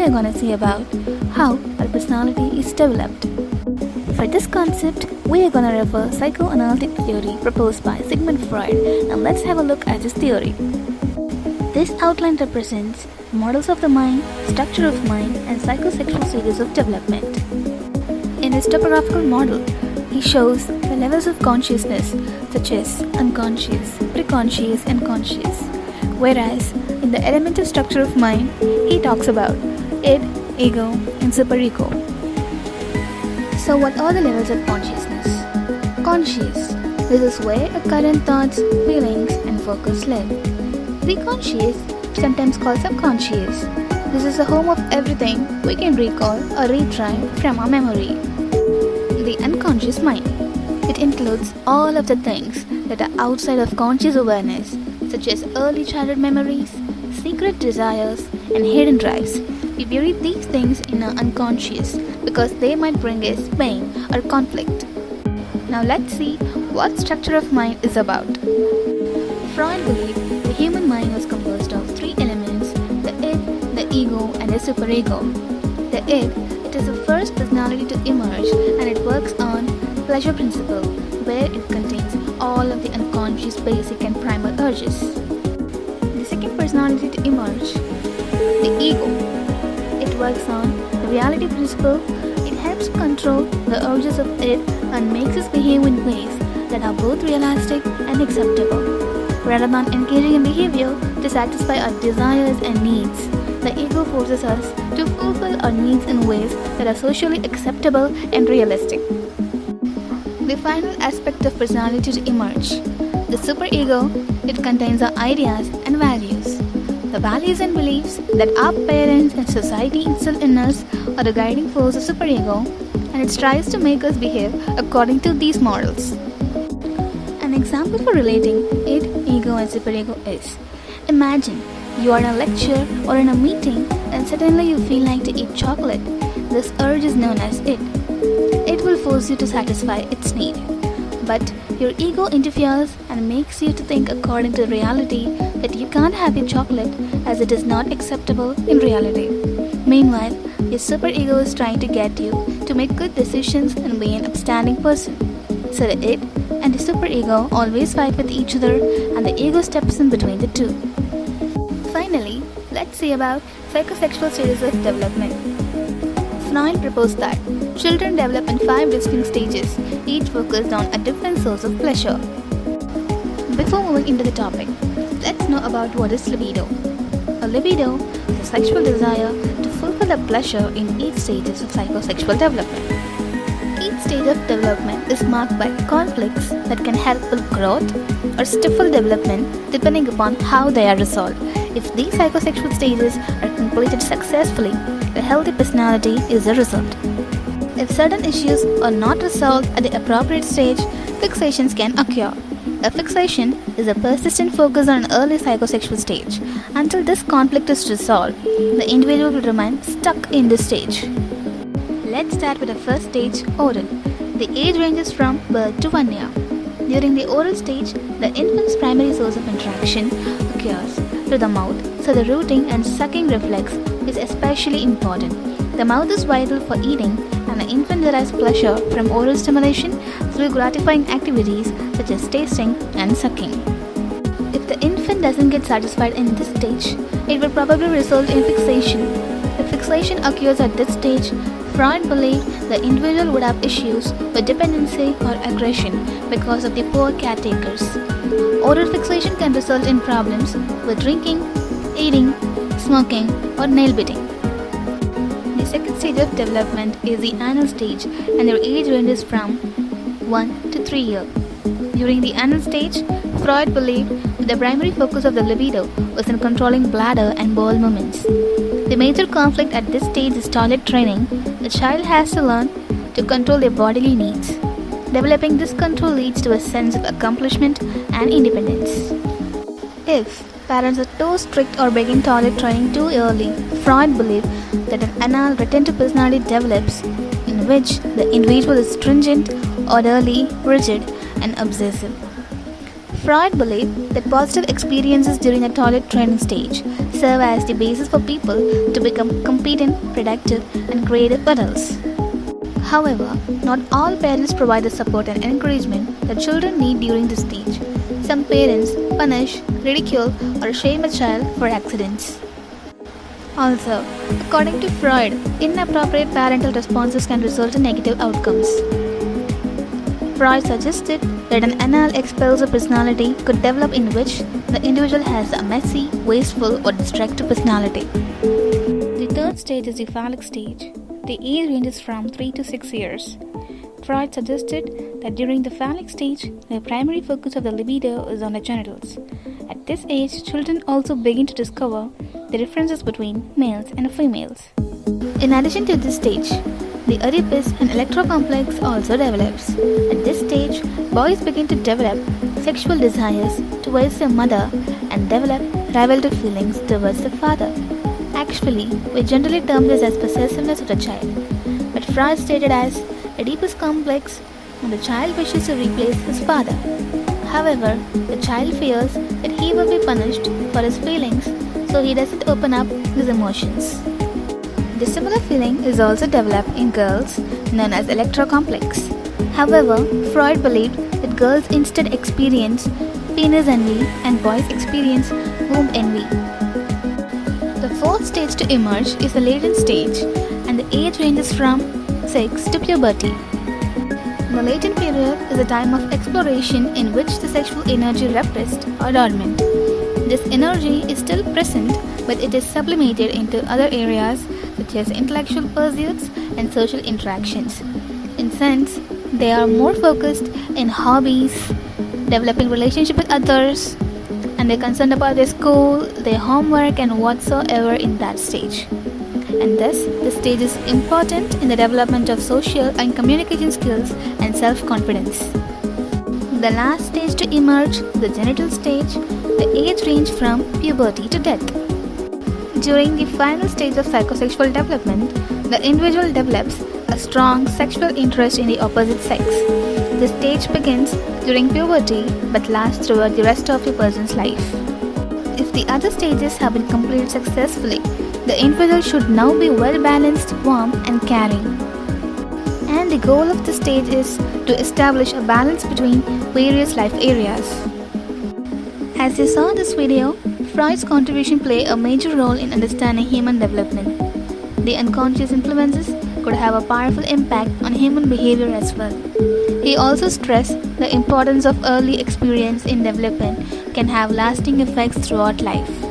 are going to see about how our personality is developed. For this concept, we are going to refer psychoanalytic theory proposed by Sigmund Freud, and let's have a look at his theory. This outline represents models of the mind, structure of mind, and psychosexual stages of development. In his topographical model, he shows the levels of consciousness such as unconscious, preconscious, and conscious. Whereas in the elemental structure of mind, he talks about id, ego, and superego. So what are the levels of consciousness? Conscious. This is where our current thoughts, feelings, and focus live. Preconscious, sometimes called subconscious. This is the home of everything we can recall or retrieve from our memory. The unconscious mind. It includes all of the things that are outside of conscious awareness, such as early childhood memories, secret desires, and hidden drives. We bury these things in our unconscious because they might bring us pain or conflict. Now let's see what structure of mind is about. Freud believed the human mind was composed of three elements: the id, the ego, and the superego. The id, it is the first personality to emerge, and it works on pleasure principle, where it contains all of the unconscious basic and primal urges. The second personality to emerge, the ego. It works on the reality principle. It helps control the urges of it and makes us behave in ways that are both realistic and acceptable. Rather than engaging in behavior to satisfy our desires and needs, the ego forces us to fulfill our needs in ways that are socially acceptable and realistic. The final aspect of personality to emerge, the superego. It contains our ideas and values. The values and beliefs that our parents and society instill in us are the guiding force of superego, and it tries to make us behave according to these models. An example for relating id, ego, and superego is: imagine you are in a lecture or in a meeting and suddenly you feel like to eat chocolate. This urge is known as id. It will force you to satisfy its need. But your ego interferes and makes you to think according to reality that you can't have your chocolate as it is not acceptable in reality. Meanwhile, your superego is trying to get you to make good decisions and be an upstanding person. So the id and the superego always fight with each other, and the ego steps in between the two. Finally, let's see about psychosexual stages of development. Freud proposed that children develop in 5 distinct stages, each focused on a different source of pleasure. Before moving into the topic, let's know about what is libido. A libido is a sexual desire to fulfill a pleasure in each stage of psychosexual development. Each stage of development is marked by conflicts that can help with growth or stifle development depending upon how they are resolved. If these psychosexual stages are completed successfully, a healthy personality is the result. If certain issues are not resolved at the appropriate stage, fixations can occur. A fixation is a persistent focus on an early psychosexual stage. Until this conflict is resolved, the individual will remain stuck in this stage. Let's start with the first stage, oral. The age ranges from birth to 1 year. During the oral stage, the infant's primary source of interaction occurs through the mouth, so the rooting and sucking reflex is especially important. The mouth is vital for eating, and the infant derives pleasure from oral stimulation through gratifying activities such as tasting and sucking. If the infant doesn't get satisfied in this stage, it will probably result in fixation. If fixation occurs at this stage, Freud believed the individual would have issues with dependency or aggression because of the poor caretakers. Oral fixation can result in problems with drinking, eating, smoking, or nail biting. The second stage of development is the anal stage, and their age ranges from 1 to 3 years. During the anal stage, Freud believed that the primary focus of the libido was in controlling bladder and bowel movements. The major conflict at this stage is toilet training. The child has to learn to control their bodily needs. Developing this control leads to a sense of accomplishment and independence. If parents are too strict or begin toilet training too early, Freud believed that an anal retentive personality develops, in which the individual is stringent, orderly, rigid, and obsessive. Freud believed that positive experiences during the toilet training stage serve as the basis for people to become competent, productive, and creative adults. However, not all parents provide the support and encouragement that children need during this stage. Some parents punish, ridicule, or shame a child for accidents. Also, according to Freud, inappropriate parental responses can result in negative outcomes. Freud suggested that an anal expulsive personality could develop in which the individual has a messy, wasteful, or destructive personality. The third stage is the Phallic Stage. The age ranges from 3 to 6 years. Freud suggested that during the Phallic Stage, the primary focus of the libido is on the genitals. At this age, children also begin to discover the differences between males and females. In addition to this stage, the Oedipus and electrocomplex also develops. At this stage, boys begin to develop sexual desires towards their mother and develop rivalry feelings towards their father. Actually, we generally term this as possessiveness of the child, but Freud stated as Oedipus complex when the child wishes to replace his father. However, the child fears that he will be punished for his feelings, so he doesn't open up his emotions. The similar feeling is also developed in girls, known as electrocomplex. However, Freud believed that girls instead experience penis envy and boys experience womb envy. The fourth stage to emerge is the latent stage, and the age ranges from 6 to puberty. The latent period is a time of exploration in which the sexual energy repressed or dormant. This energy is still present, but it is sublimated into other areas such as intellectual pursuits and social interactions. In sense, they are more focused in hobbies, developing relationship with others, and they're concerned about their school, their homework, and whatsoever in that stage. And thus, this stage is important in the development of social and communication skills and self-confidence. The last stage to emerge, the genital stage, the age range from puberty to death. During the final stage of psychosexual development, the individual develops a strong sexual interest in the opposite sex. This stage begins during puberty but lasts throughout the rest of a person's life. If the other stages have been completed successfully, the individual should now be well-balanced, warm, and caring. And the goal of this stage is to establish a balance between various life areas. As you saw in this video, Freud's contribution played a major role in understanding human development. The unconscious influences could have a powerful impact on human behavior as well. He also stressed the importance of early experience in development can have lasting effects throughout life.